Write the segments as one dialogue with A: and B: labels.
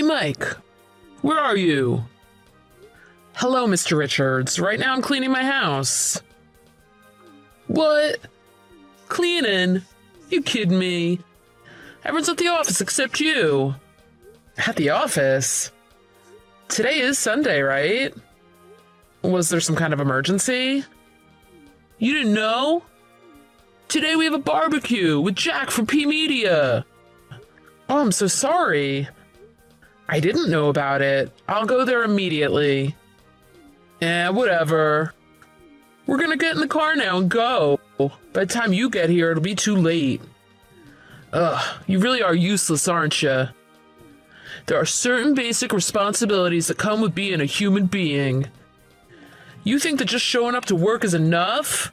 A: Hey, Mike. Where are you? Hello, Mr. Richards. Right now I'm cleaning my house. What? Cleaning? You kidding me? Everyone's at the office except you. At the office? Today is Sunday, right? Was there some kind of emergency? You didn't know? Today we have a barbecue with Jack from P-Media. Oh, I'm so sorry. I didn't know about it. I'll go there immediately. Whatever. We're gonna get in the car now and go. By the time you get here, it'll be too late. Ugh, you really are useless, aren't you? There are certain basic responsibilities that come with being a human being. You think that just showing up to work is enough?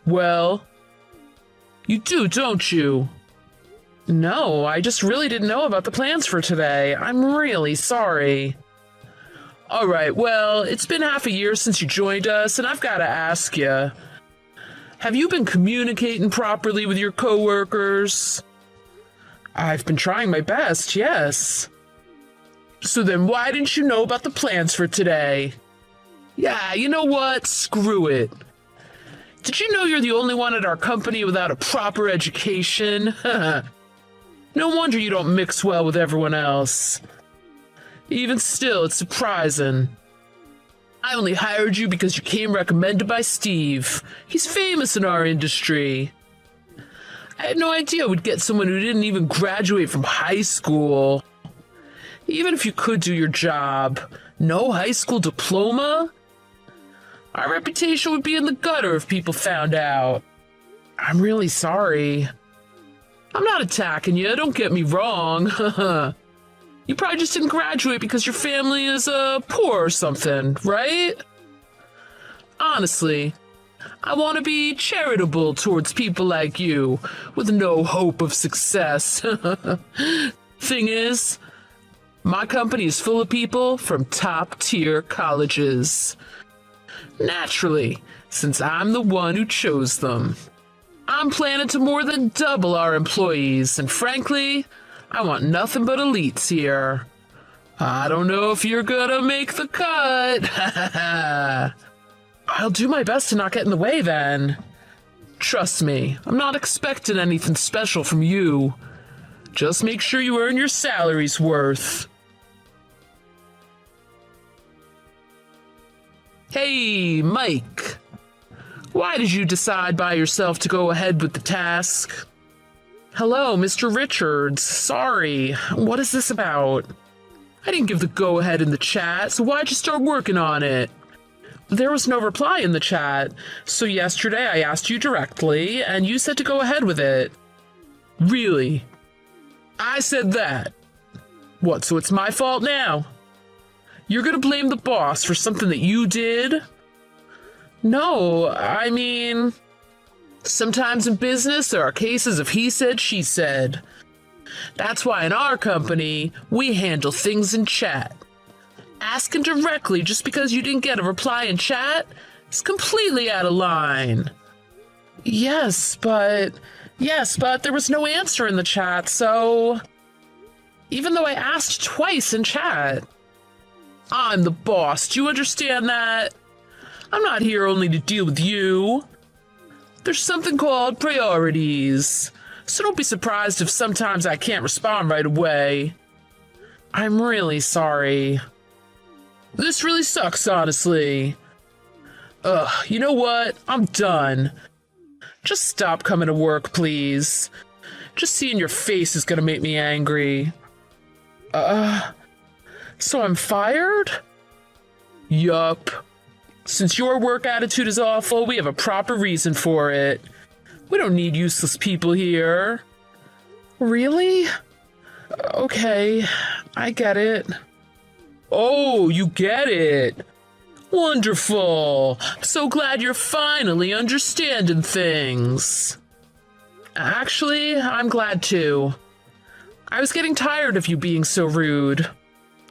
A: Well, you do, don't you? No, I just really didn't know about the plans for today. I'm really sorry. All right, well, it's been half a year since you joined us, and I've got to ask you, have you been communicating properly with your coworkers? I've been trying my best, yes. So then why didn't you know about the plans for today? Yeah, you know what? Screw it. Did you know you're the only one at our company without a proper education? No wonder you don't mix well with everyone else. Even still, it's surprising. I only hired you because you came recommended by Steve. He's famous in our industry. I had no idea we'd get someone who didn't even graduate from high school. Even if you could do your job, no high school diploma? Our reputation would be in the gutter if people found out. I'm really sorry. I'm not attacking you, don't get me wrong. You probably just didn't graduate because your family is poor or something, right? Honestly, I want to be charitable towards people like you with no hope of success. Thing is, my company is full of people from top-tier colleges. Naturally, since I'm the one who chose them. I'm planning to more than double our employees, and frankly, I want nothing but elites here. I don't know if you're gonna make the cut. I'll do my best to not get in the way then. Trust me, I'm not expecting anything special from you. Just make sure you earn your salary's worth. Hey, Mike. Why did you decide by yourself to go ahead with the task? Hello, Mr. Richards. Sorry. What is this about? I didn't give the go-ahead in the chat, so why'd you start working on it? There was no reply in the chat, so yesterday I asked you directly, and you said to go ahead with it. Really? I said that. What, so it's my fault now? You're gonna blame the boss for something that you did? No, I mean, sometimes in business there are cases of he said, she said. That's why in our company, we handle things in chat. Asking directly just because you didn't get a reply in chat is completely out of line. Yes, but there was no answer in the chat, so even though I asked twice in chat. I'm the boss, do you understand that? I'm not here only to deal with you. There's something called priorities, so don't be surprised if sometimes I can't respond right away. I'm really sorry. This really sucks, honestly. Ugh, you know what? I'm done. Just stop coming to work, please. Just seeing your face is gonna make me angry. So I'm fired? Yup. Since your work attitude is awful, we have a proper reason for it. We don't need useless people here. Really? Okay, I get it. Oh, you get it. Wonderful. I'm so glad you're finally understanding things. Actually, I'm glad too. I was getting tired of you being so rude.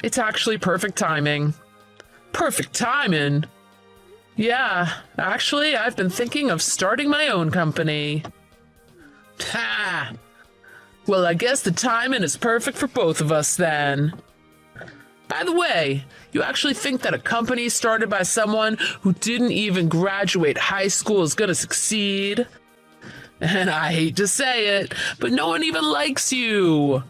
A: It's actually perfect timing. Perfect timing? Yeah, actually, I've been thinking of starting my own company. Ha! Well, I guess the timing is perfect for both of us then. By the way, you actually think that a company started by someone who didn't even graduate high school is gonna succeed? And I hate to say it, but no one even likes you.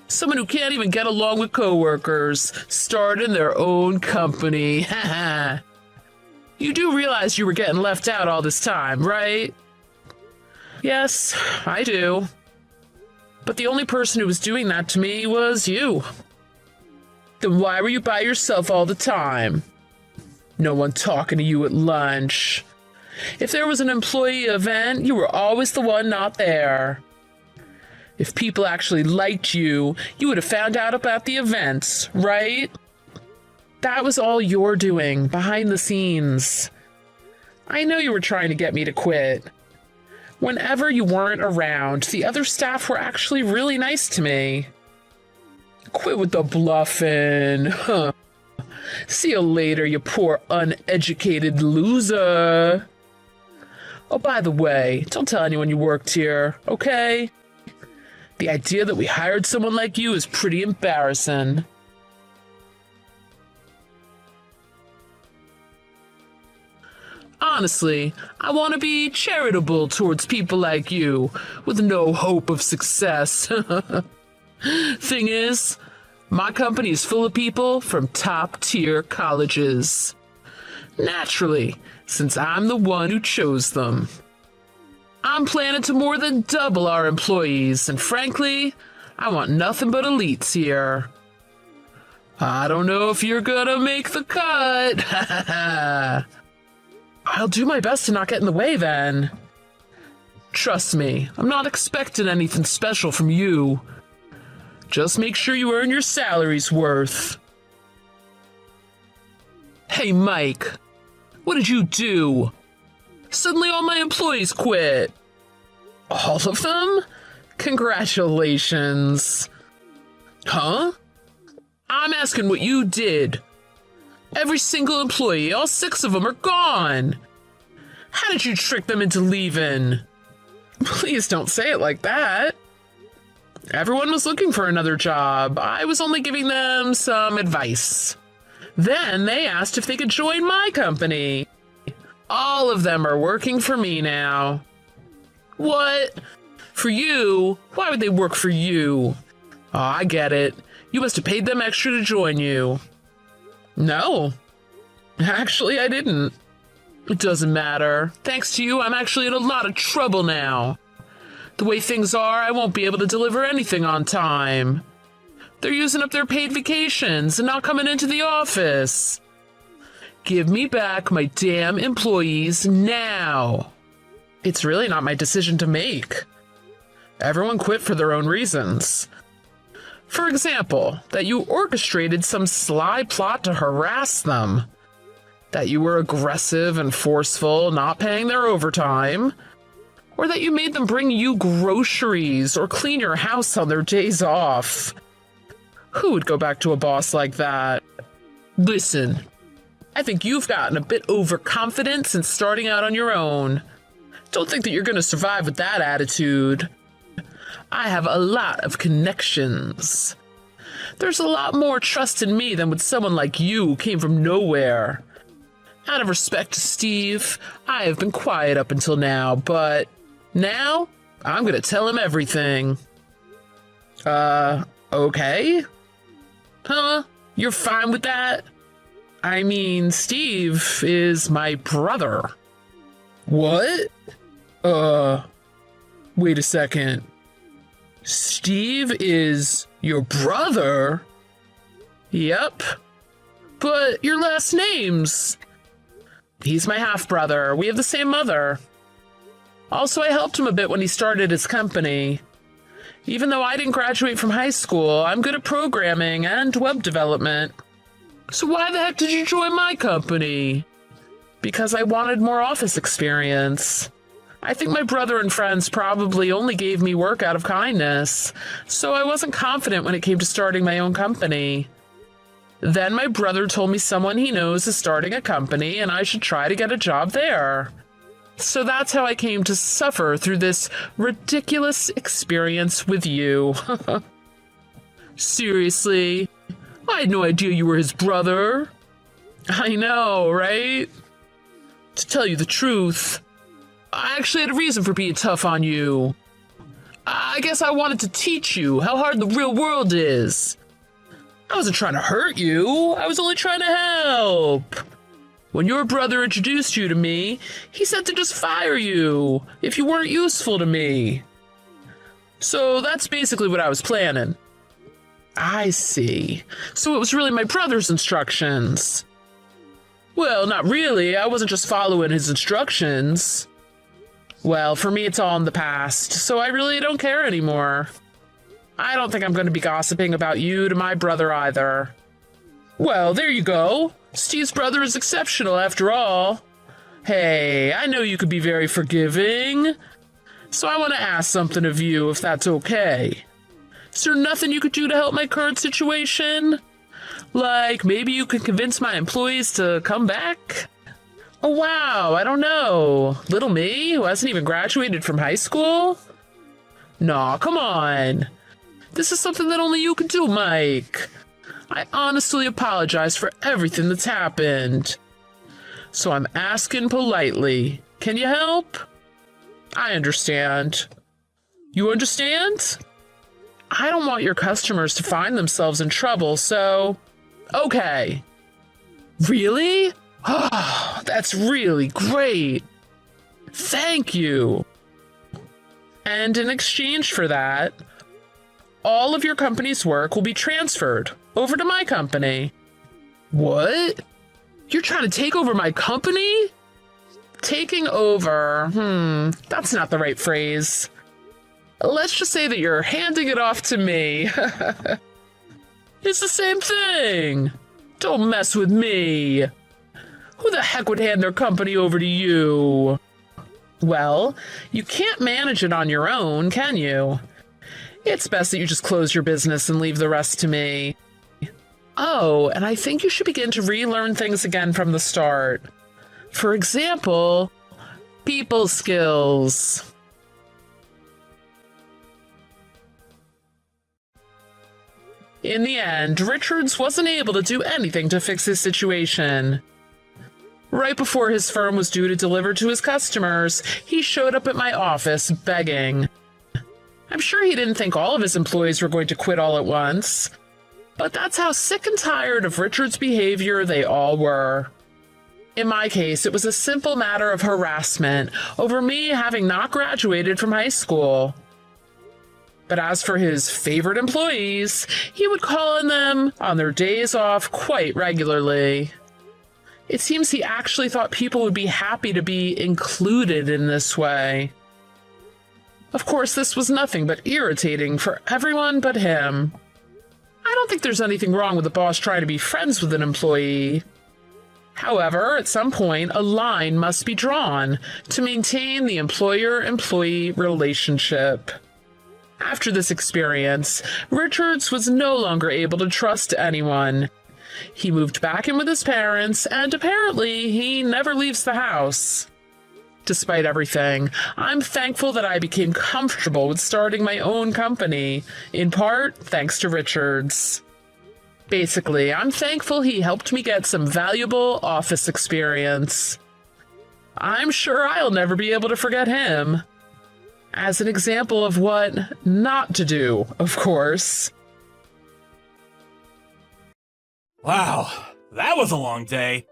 A: Someone who can't even get along with coworkers, starting their own company. You do realize you were getting left out all this time, right? Yes, I do. But the only person who was doing that to me was you. Then why were you by yourself all the time? No one talking to you at lunch. If there was an employee event, you were always the one not there. If people actually liked you, you would have found out about the events, right? That was all you're doing, behind the scenes. I know you were trying to get me to quit. Whenever you weren't around, the other staff were actually really nice to me. Quit with the bluffing. Huh. See you later, you poor uneducated loser. Oh, by the way, don't tell anyone you worked here, okay? The idea that we hired someone like you is pretty embarrassing. Honestly, I want to be charitable towards people like you, with no hope of success. Thing is, my company is full of people from top-tier colleges. Naturally, since I'm the one who chose them. I'm planning to more than double our employees, and frankly, I want nothing but elites here. I don't know if you're gonna make the cut. I'll do my best to not get in the way then. Trust me, I'm not expecting anything special from you. Just make sure you earn your salary's worth. Hey, Mike, what did you do? Suddenly all my employees quit. All of them? Congratulations. Huh? I'm asking what you did. Every single employee, all 6 of them are gone. How did you trick them into leaving? Please don't say it like that. Everyone was looking for another job. I was only giving them some advice. Then they asked if they could join my company. All of them are working for me now. What? For you? Why would they work for you? Oh, I get it. You must have paid them extra to join you. No. Actually, I didn't. It doesn't matter. Thanks to you, I'm actually in a lot of trouble now. The way things are, I won't be able to deliver anything on time. They're using up their paid vacations and not coming into the office. Give me back my damn employees now. It's really not my decision to make. Everyone quit for their own reasons. For example, that you orchestrated some sly plot to harass them. That you were aggressive and forceful, not paying their overtime. Or that you made them bring you groceries or clean your house on their days off. Who would go back to a boss like that? Listen, I think you've gotten a bit overconfident since starting out on your own. Don't think that you're going to survive with that attitude. I have a lot of connections. There's a lot more trust in me than with someone like you who came from nowhere. Out of respect to Steve, I have been quiet up until now, but now I'm going to tell him everything. Okay? Huh? You're fine with that? I mean, Steve is my brother. What? Wait a second. Steve is your brother? Yep. But your last name's... He's my half-brother. We have the same mother. Also, I helped him a bit when he started his company. Even though I didn't graduate from high school, I'm good at programming and web development. So why the heck did you join my company? Because I wanted more office experience. I think my brother and friends probably only gave me work out of kindness, so I wasn't confident when it came to starting my own company. Then my brother told me someone he knows is starting a company and I should try to get a job there. So that's how I came to suffer through this ridiculous experience with you. Seriously, I had no idea you were his brother. I know, right? To tell you the truth, I actually had a reason for being tough on you. I guess I wanted to teach you how hard the real world is. I wasn't trying to hurt you, I was only trying to help. When your brother introduced you to me, he said to just fire you if you weren't useful to me. So that's basically what I was planning. I see. So it was really my brother's instructions. Well, not really. I wasn't just following his instructions. Well, for me, it's all in the past, so I really don't care anymore. I don't think I'm going to be gossiping about you to my brother either. Well, there you go. Steve's brother is exceptional after all. Hey, I know you could be very forgiving. So I want to ask something of you, if that's okay. Is there nothing you could do to help my current situation? Like, maybe you could convince my employees to come back? Oh, wow, I don't know. Little me, who hasn't even graduated from high school? Nah, come on. This is something that only you could do, Mike. I honestly apologize for everything that's happened. So I'm asking politely, can you help? I understand. You understand? I don't want your customers to find themselves in trouble, so... Okay. Really? Oh, that's really great. Thank you. And in exchange for that, all of your company's work will be transferred over to my company. What? You're trying to take over my company? Taking over, that's not the right phrase. Let's just say that you're handing it off to me. It's the same thing. Don't mess with me. Who the heck would hand their company over to you? Well, you can't manage it on your own, can you? It's best that you just close your business and leave the rest to me. Oh, and I think you should begin to relearn things again from the start. For example, people skills. In the end, Richards wasn't able to do anything to fix his situation. Right before his firm was due to deliver to his customers, he showed up at my office begging. I'm sure he didn't think all of his employees were going to quit all at once, but that's how sick and tired of Richard's behavior they all were. In my case, it was a simple matter of harassment over me having not graduated from high school. But as for his favorite employees, he would call on them on their days off quite regularly. It seems he actually thought people would be happy to be included in this way. Of course, this was nothing but irritating for everyone but him. I don't think there's anything wrong with a boss trying to be friends with an employee. However, at some point, a line must be drawn to maintain the employer-employee relationship. After this experience, Richards was no longer able to trust anyone. He moved back in with his parents, and apparently he never leaves the house. Despite everything, I'm thankful that I became comfortable with starting my own company, in part thanks to Richards. Basically, I'm thankful he helped me get some valuable office experience. I'm sure I'll never be able to forget him. As an example of what not to do, of course.
B: Wow, that was a long day.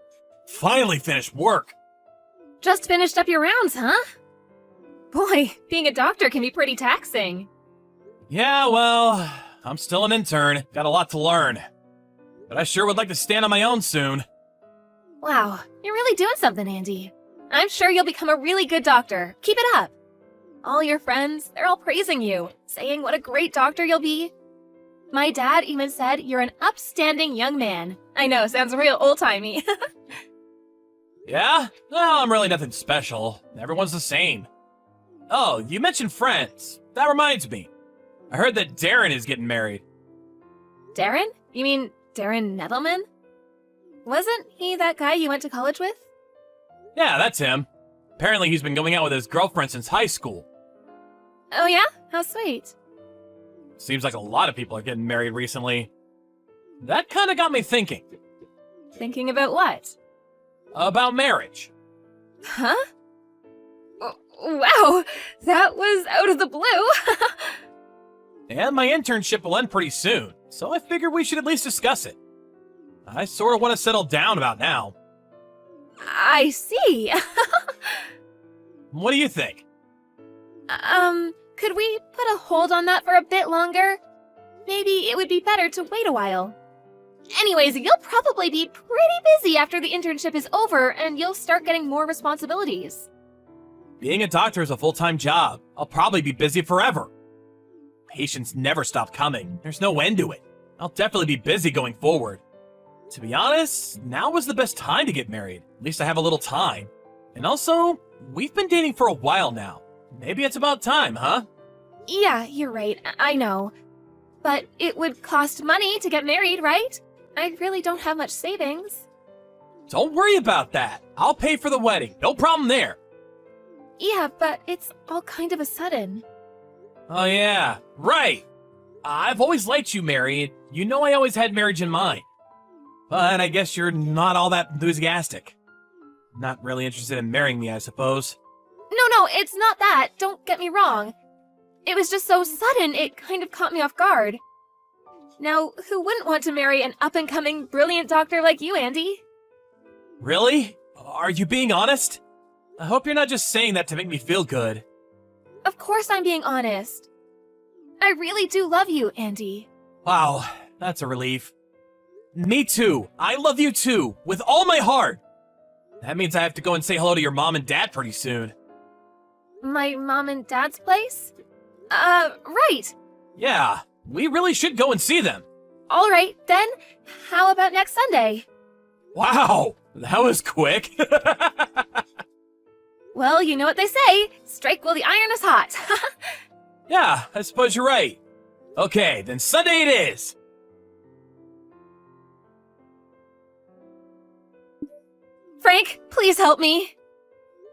B: Finally finished work.
C: Just finished up your rounds, huh? Boy, being a doctor can be pretty taxing.
B: Yeah, well, I'm still an intern. Got a lot to learn. But I sure would like to stand on my own soon.
C: Wow, you're really doing something, Andy. I'm sure you'll become a really good doctor. Keep it up. All your friends, they're all praising you, saying what a great doctor you'll be. My dad even said you're an upstanding young man. I know, sounds real old-timey.
B: Yeah? Well, I'm really nothing special. Everyone's the same. Oh, you mentioned friends. That reminds me. I heard that Darren is getting married.
C: Darren? You mean Darren Nettleman? Wasn't he that guy you went to college with?
B: Yeah, that's him. Apparently he's been going out with his girlfriend since high school.
C: Oh yeah? How sweet.
B: Seems like a lot of people are getting married recently. That kinda got me thinking.
C: Thinking about what?
B: About marriage.
C: Huh? Wow, that was out of the blue.
B: And my internship will end pretty soon, so I figured we should at least discuss it. I sorta wanna settle down about now.
C: I see.
B: What do you think?
C: Could we put a hold on that for a bit longer? Maybe it would be better to wait a while. Anyways, you'll probably be pretty busy after the internship is over and you'll start getting more responsibilities.
B: Being a doctor is a full-time job. I'll probably be busy forever. Patients never stop coming. There's no end to it. I'll definitely be busy going forward. To be honest, now was the best time to get married. At least I have a little time. And also, we've been dating for a while now. Maybe it's about time, huh?
C: Yeah, you're right. I know. But it would cost money to get married, right? I really don't have much savings.
B: Don't worry about that. I'll pay for the wedding. No problem there.
C: Yeah, but it's all kind of a sudden.
B: Oh yeah, right. I've always liked you, Mary. You know I always had marriage in mind. But I guess you're not all that enthusiastic. Not really interested in marrying me, I suppose.
C: No, it's not that. Don't get me wrong. It was just so sudden, it kind of caught me off guard. Now, who wouldn't want to marry an up-and-coming, brilliant doctor like you, Andy?
B: Really? Are you being honest? I hope you're not just saying that to make me feel good.
C: Of course I'm being honest. I really do love you, Andy.
B: Wow, that's a relief. Me too. I love you too, with all my heart. That means I have to go and say hello to your mom and dad pretty soon.
C: My mom and dad's place? Right.
B: Yeah, we really should go and see them.
C: All right, then. How about next Sunday?
B: Wow, that was quick.
C: Well, you know what they say. Strike while the iron is hot.
B: Yeah, I suppose you're right. Okay, then Sunday it is.
C: Frank, please help me.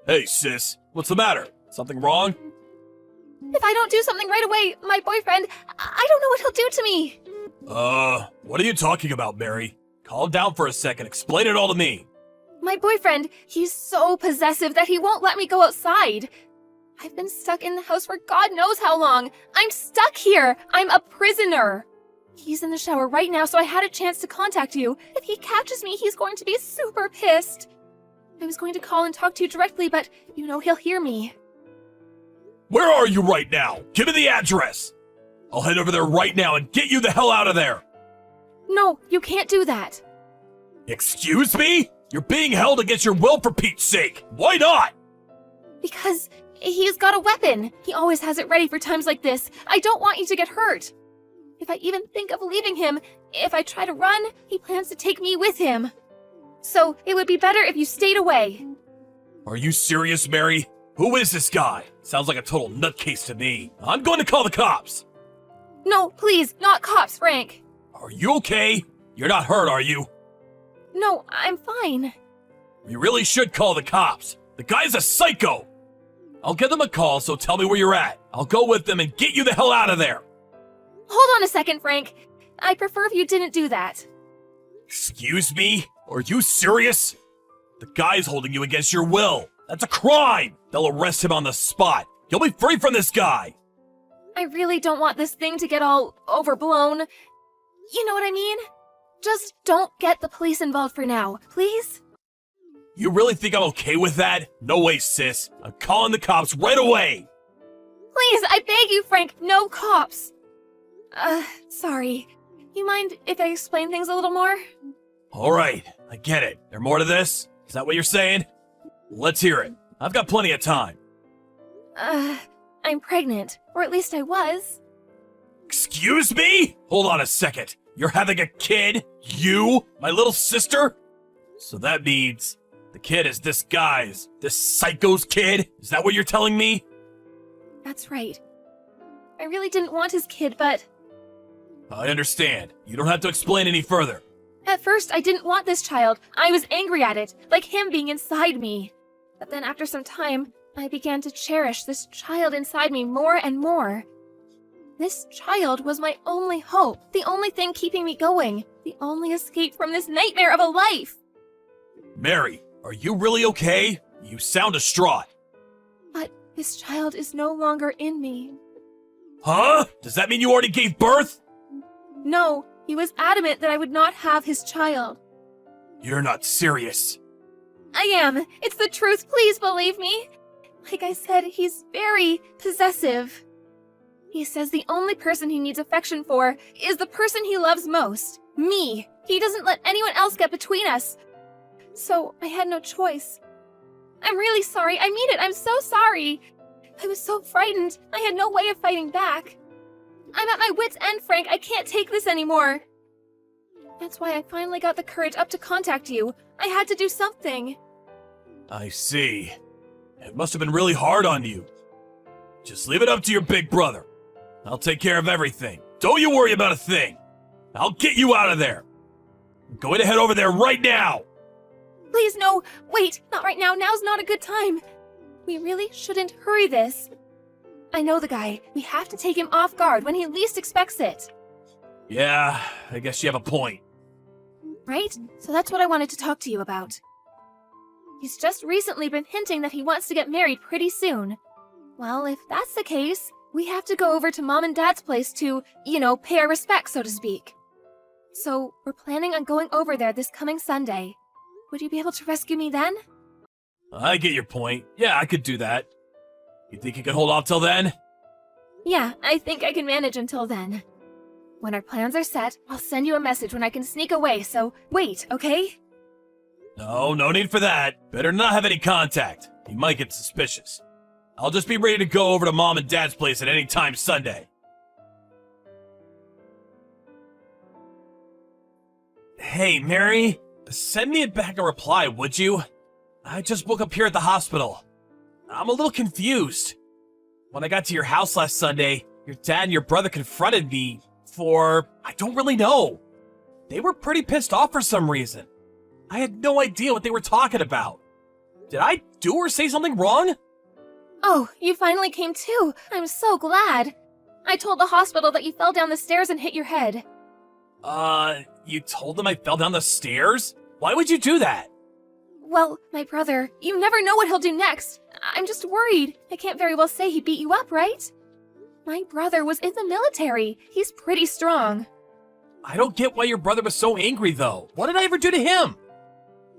B: Hey, sis, what's the matter? Something wrong?
C: If I don't do something right away, my boyfriend, I don't know what he'll do to me.
B: What are you talking about, Mary? Calm down for a second, explain it all to me.
C: My boyfriend, he's so possessive that he won't let me go outside. I've been stuck in the house for God knows how long. I'm stuck here. I'm a prisoner. He's in the shower right now, so I had a chance to contact you. If he catches me, he's going to be super pissed. I was going to call and talk to you directly, but you know he'll hear me.
B: Where are you right now? Give me the address. I'll head over there right now and get you the hell out of there.
C: No, you can't do that.
B: Excuse me? You're being held against your will for Pete's sake. Why not?
C: Because he's got a weapon. He always has it ready for times like this. I don't want you to get hurt. If I even think of leaving him, if I try to run, he plans to take me with him. So it would be better if you stayed away.
B: Are you serious, Mary? Who is this guy? Sounds like a total nutcase to me. I'm going to call the cops.
C: No, please, not cops, Frank.
B: Are you okay? You're not hurt, are you?
C: No, I'm fine.
B: You really should call the cops. The guy's a psycho. I'll give them a call, so tell me where you're at. I'll go with them and get you the hell out of there.
C: Hold on a second, Frank. I'd prefer if you didn't do that.
B: Excuse me? Are you serious? The guy's holding you against your will. That's a crime. They'll arrest him on the spot. You'll be free from this guy.
C: I really don't want this thing to get all overblown. You know what I mean? Just don't get the police involved for now, please?
B: You really think I'm okay with that? No way, sis. I'm calling the cops right away.
C: Please, I beg you, Frank, no cops. Sorry. You mind if I explain things a little more?
B: All right, I get it. There more to this? Is that what you're saying? Let's hear it. I've got plenty of time.
C: I'm pregnant. Or at least I was.
B: Excuse me? Hold on a second. You're having a kid? You? My little sister? So that means the kid is this guy's, this psycho's kid? Is that what you're telling me?
C: That's right. I really didn't want his kid, but
B: I understand. You don't have to explain any further.
C: at first I didn't want this child. I was angry at it, like him being inside me. But then after some time, I began to cherish this child inside me more and more. This child was my only hope, the only thing keeping me going, the only escape from this nightmare of a life.
B: Mary, are you really okay? You sound distraught.
C: But this child is no longer in me.
B: Huh? Does that mean you already gave birth?
C: No, he was adamant that I would not have his child.
B: You're not serious.
C: I am. It's the truth. Please believe me. Like I said, he's very possessive. He says the only person he needs affection for is the person he loves most, me. He doesn't let anyone else get between us. So I had no choice. I'm really sorry. I mean it. I'm so sorry. I was so frightened. I had no way of fighting back. I'm at my wit's end, Frank. I can't take this anymore. That's why I finally got the courage up to contact you. I had to do something.
B: I see. It must have been really hard on you. Just leave it up to your big brother. I'll take care of everything. Don't you worry about a thing. I'll get you out of there. I'm going to head over there right now.
C: Please, no. Wait, not right now. Now's not a good time. We really shouldn't hurry this. I know the guy. We have to take him off guard when he least expects it.
B: Yeah, I guess you have a point.
C: Right? So that's what I wanted to talk to you about. He's just recently been hinting that he wants to get married pretty soon. Well, if that's the case, we have to go over to Mom and Dad's place to, pay our respects, so to speak. So, we're planning on going over there this coming Sunday. Would you be able to rescue me then?
B: I get your point. Yeah, I could do that. You think you could hold off till then?
C: Yeah, I think I can manage until then. When our plans are set, I'll send you a message when I can sneak away, so wait, okay?
B: No need for that. Better not have any contact. He might get suspicious. I'll just be ready to go over to Mom and Dad's place at any time Sunday. Hey, Mary, send me back a reply, would you? I just woke up here at the hospital. I'm a little confused. When I got to your house last Sunday, your dad and your brother confronted me for, I don't really know. They were pretty pissed off for some reason. I had no idea what they were talking about. Did I do or say something wrong?
C: Oh, you finally came too. I'm so glad. I told the hospital that you fell down the stairs and hit your head.
B: You told them I fell down the stairs? Why would you do that?
C: Well, my brother, you never know what he'll do next. I'm just worried. I can't very well say he beat you up, right? My brother was in the military. He's pretty strong.
B: I don't get why your brother was so angry, though. What did I ever do to him?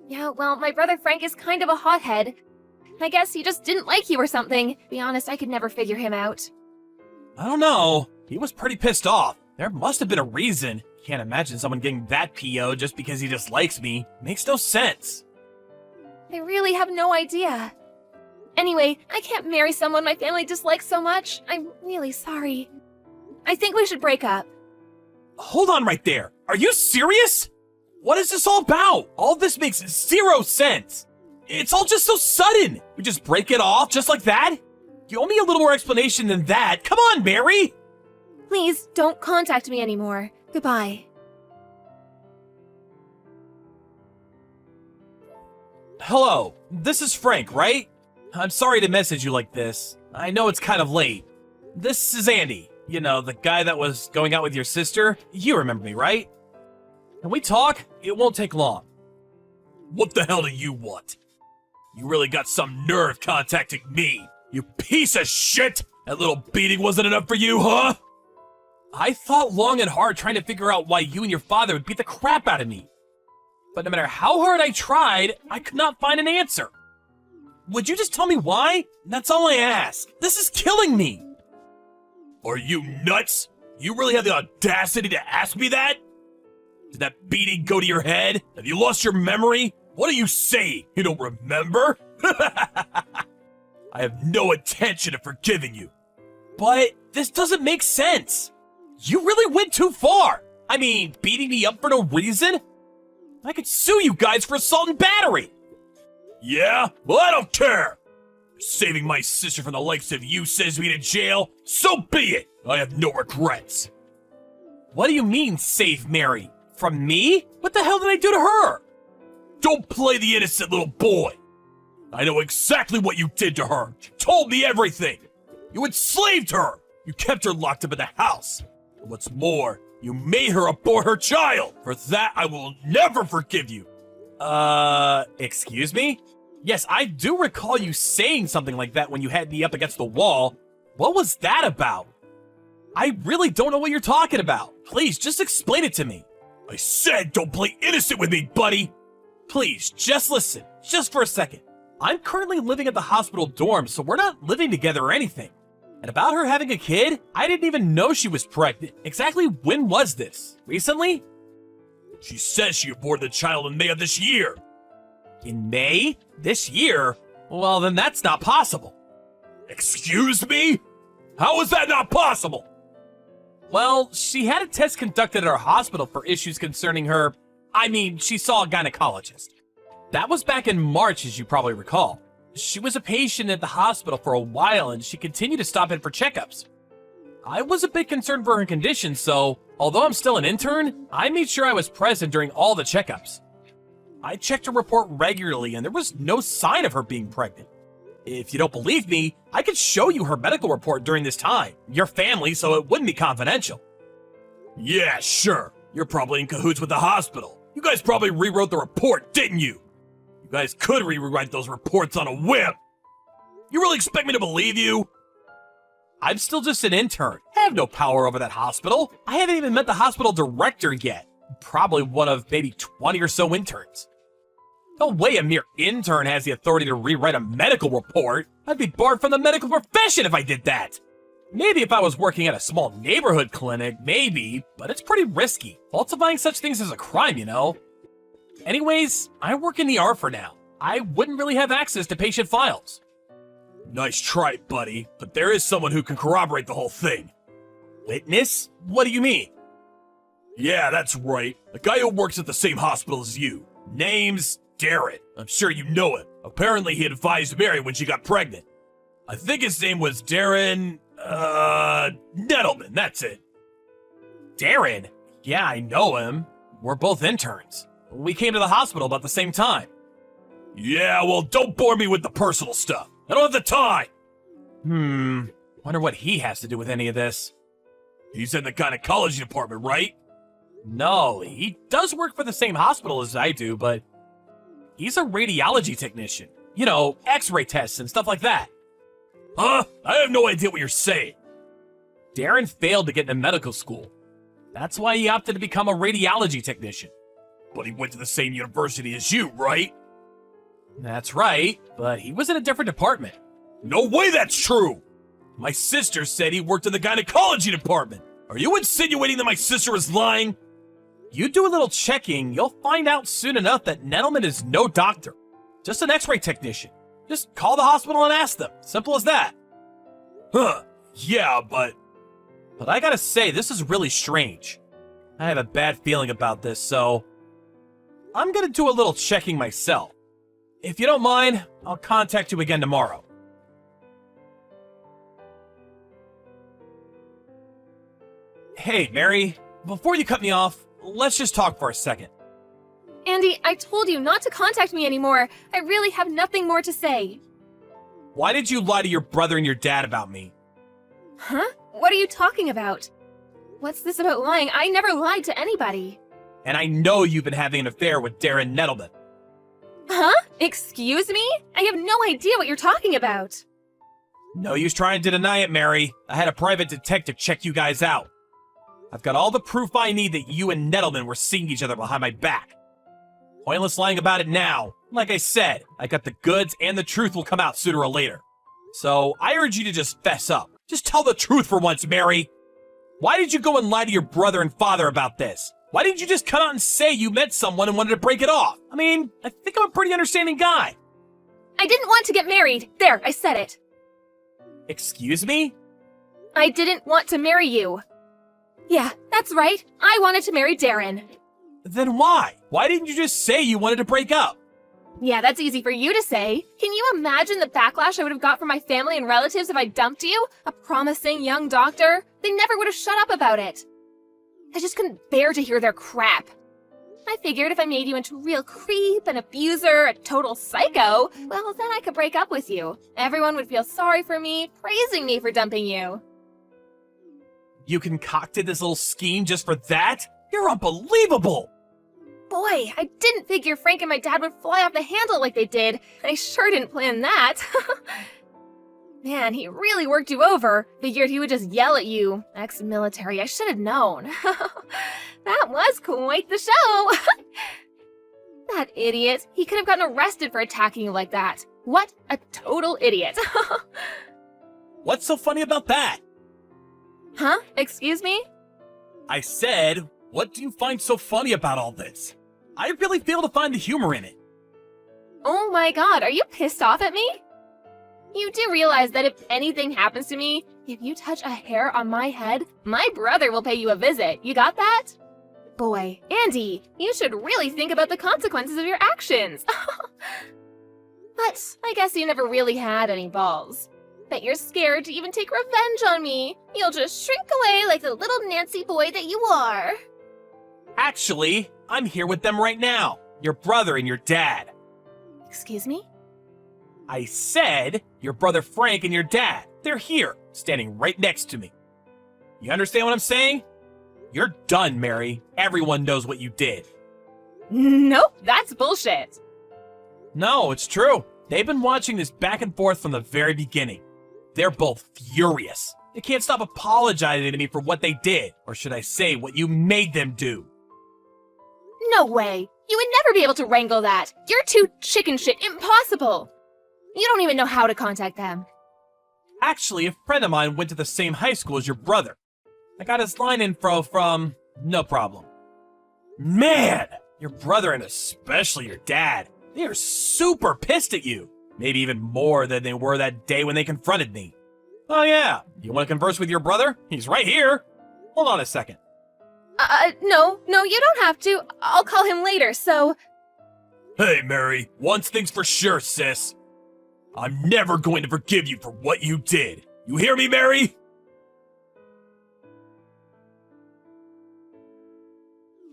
C: Yeah, well, my brother Frank is kind of a hothead. I guess he just didn't like you or something. Be honest, I could never figure him out.
B: I don't know. He was pretty pissed off. There must have been a reason. Can't imagine someone getting that PO just because he dislikes me. Makes no sense.
C: I really have no idea. Anyway, I can't marry someone my family dislikes so much. I'm really sorry. I think we should break up.
B: Hold on right there. Are you serious? What is this all about? All this makes zero sense. It's all just so sudden. We just break it off just like that? You owe me a little more explanation than that. Come on, Mary.
C: Please, don't contact me anymore. Goodbye.
B: Hello, this is Frank, right? I'm sorry to message you like this. I know it's kind of late. This is Andy. You know, the guy that was going out with your sister. You remember me, right? Can we talk? It won't take long. What the hell do you want? You really got some nerve contacting me, you piece of shit! That little beating wasn't enough for you, huh? I thought long and hard trying to figure out why you and your father would beat the crap out of me. But no matter how hard I tried, I could not find an answer. Would you just tell me why? That's all I ask. This is killing me. Are you nuts? You really have the audacity to ask me that? Did that beating go to your head? Have you lost your memory? What are you saying? You don't remember? I have no intention of forgiving you. But this doesn't make sense. You really went too far. I mean, beating me up for no reason? I could sue you guys for assault and battery. Yeah? Well, I don't care. Saving my sister from the likes of you sends me to jail. So be it. I have no regrets. What do you mean, save Mary? From me? What the hell did I do to her? Don't play the innocent little boy. I know exactly what you did to her. She told me everything. You enslaved her. You kept her locked up in the house. And what's more, you made her abort her child. For that, I will never forgive you. Excuse me? Yes, I do recall you saying something like that when you had me up against the wall. What was that about? I really don't know what you're talking about. Please, just explain it to me. I said don't play innocent with me, buddy. Please, just listen, just for a second. I'm currently living at the hospital dorm, so we're not living together or anything. And about her having a kid, I didn't even know she was pregnant. Exactly when was this? Recently? She says she aborted the child in May of this year. In May? This year? Well, then that's not possible. Excuse me? How is that not possible? Well, she had a test conducted at our hospital for issues concerning her. She saw a gynecologist. That was back in March, as you probably recall. She was a patient at the hospital for a while, and she continued to stop in for checkups. I was a bit concerned for her condition, so although I'm still an intern, I made sure I was present during all the checkups. I checked her report regularly, and there was no sign of her being pregnant. If you don't believe me, I could show you her medical report during this time. Your family, so it wouldn't be confidential. Yeah, sure. You're probably in cahoots with the hospital. You guys probably rewrote the report, didn't you? You guys could rewrite those reports on a whim. You really expect me to believe you? I'm still just an intern. I have no power over that hospital. I haven't even met the hospital director yet. Probably one of maybe 20 or so interns. No way a mere intern has the authority to rewrite a medical report. I'd be barred from the medical profession if I did that. Maybe if I was working at a small neighborhood clinic, maybe, but it's pretty risky. Falsifying such things is a crime, you know. Anyways, I work in ER for now. I wouldn't really have access to patient files. Nice try, buddy, but there is someone who can corroborate the whole thing. Witness? What do you mean? Yeah, that's right. A guy who works at the same hospital as you. Name's Darren. I'm sure you know him. Apparently he advised Mary when she got pregnant. I think his name was Darren, Nettleman, that's it. Darren? Yeah, I know him. We're both interns. We came to the hospital about the same time. Yeah, well, don't bore me with the personal stuff. I don't have the time. Wonder what he has to do with any of this. He's in the gynecology department, right? No, he does work for the same hospital as I do, but he's a radiology technician. You know, x-ray tests and stuff like that. Huh? I have no idea what you're saying. Darren failed to get into medical school. That's why he opted to become a radiology technician. But he went to the same university as you, right? That's right, but he was in a different department. No way that's true! My sister said he worked in the gynecology department. Are you insinuating that my sister is lying? You do a little checking, you'll find out soon enough that Nettleman is no doctor. Just an x-ray technician. Just call the hospital and ask them. Simple as that. Huh, yeah, but I gotta say, this is really strange. I have a bad feeling about this, so I'm gonna do a little checking myself. If you don't mind, I'll contact you again tomorrow. Hey, Mary, before you cut me off, let's just talk for a second.
C: Andy, I told you not to contact me anymore. I really have nothing more to say.
B: Why did you lie to your brother and your dad about me?
C: Huh? What are you talking about? What's this about lying? I never lied to anybody.
B: And I know you've been having an affair with Darren Nettleman.
C: Huh? Excuse me? I have no idea what you're talking about.
B: No use trying to deny it, Mary. I had a private detective check you guys out. I've got all the proof I need that you and Nettleman were seeing each other behind my back. Pointless lying about it now. Like I said, I got the goods and the truth will come out sooner or later. So I urge you to just fess up. Just tell the truth for once, Mary. Why did you go and lie to your brother and father about this? Why didn't you just come out and say you met someone and wanted to break it off? I think I'm a pretty understanding guy.
C: I didn't want to get married. There, I said it.
B: Excuse me?
C: I didn't want to marry you. Yeah, that's right. I wanted to marry Darren.
B: Then why? Why didn't you just say you wanted to break up?
C: Yeah, that's easy for you to say. Can you imagine the backlash I would have got from my family and relatives if I dumped you? A promising young doctor? They never would have shut up about it. I just couldn't bear to hear their crap. I figured if I made you into a real creep, an abuser, a total psycho, well, then I could break up with you. Everyone would feel sorry for me, praising me for dumping you.
B: You concocted this little scheme just for that? You're unbelievable!
C: Boy, I didn't figure Frank and my dad would fly off the handle like they did. I sure didn't plan that. Man, he really worked you over. Figured he would just yell at you. Ex-military, I should have known. That was quite the show. That idiot. He could have gotten arrested for attacking you like that. What a total idiot.
B: What's so funny about that?
C: Huh? Excuse me?
B: I said, what do you find so funny about all this? I really fail to find the humor in it.
C: Oh my god, are you pissed off at me? You do realize that if anything happens to me, if you touch a hair on my head, my brother will pay you a visit. You got that? Boy, Andy, you should really think about the consequences of your actions. But I guess you never really had any balls. Bet you're scared to even take revenge on me. You'll just shrink away like the little Nancy boy that you are.
B: Actually, I'm here with them right now. Your brother and your dad.
C: Excuse me?
B: I said your brother Frank and your dad. They're here, standing right next to me. You understand what I'm saying? You're done, Mary. Everyone knows what you did.
C: Nope, that's bullshit.
B: No, it's true. They've been watching this back and forth from the very beginning. They're both furious. They can't stop apologizing to me for what they did, or should I say, what you made them do.
C: No way. You would never be able to wrangle that. You're too chicken shit. Impossible. You don't even know how to contact them.
B: Actually, a friend of mine went to the same high school as your brother. I got his line info from... No problem. Man! Your brother and especially your dad, they are super pissed at you. Maybe even more than they were that day when they confronted me. Oh yeah, you want to converse with your brother? He's right here. Hold on a second.
C: No, you don't have to. I'll call him later, so...
B: Hey, Mary, one thing's for sure, sis. I'm never going to forgive you for what you did. You hear me, Mary?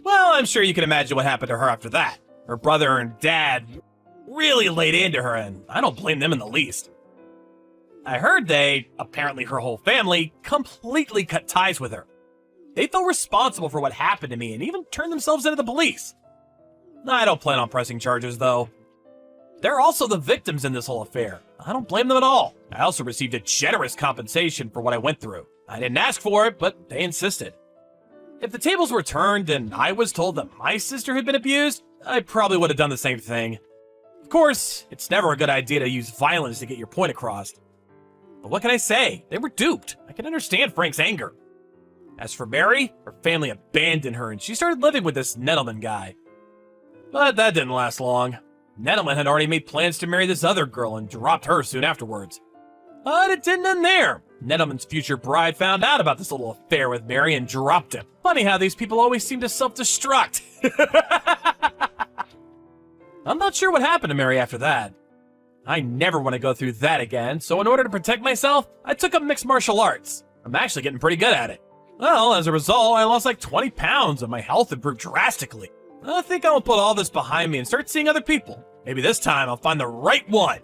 B: Well, I'm sure you can imagine what happened to her after that. Her brother and dad really laid into her, and I don't blame them in the least. I heard they, apparently her whole family, completely cut ties with her. They felt responsible for what happened to me and even turned themselves into the police. I don't plan on pressing charges, though. They're also the victims in this whole affair. I don't blame them at all. I also received a generous compensation for what I went through. I didn't ask for it, but they insisted. If the tables were turned and I was told that my sister had been abused, I probably would have done the same thing. Of course, it's never a good idea to use violence to get your point across. But what can I say? They were duped. I can understand Frank's anger. As for Mary, her family abandoned her and she started living with this Nettleman guy. But that didn't last long. Nettleman had already made plans to marry this other girl and dropped her soon afterwards. But it didn't end there. Nettleman's future bride found out about this little affair with Mary and dropped him. Funny how these people always seem to self-destruct. I'm not sure what happened to Mary after that. I never want to go through that again, so in order to protect myself, I took up mixed martial arts. I'm actually getting pretty good at it. Well, as a result, I lost like 20 pounds and my health improved drastically. I think I'll put all this behind me and start seeing other people. Maybe this time I'll find the right one.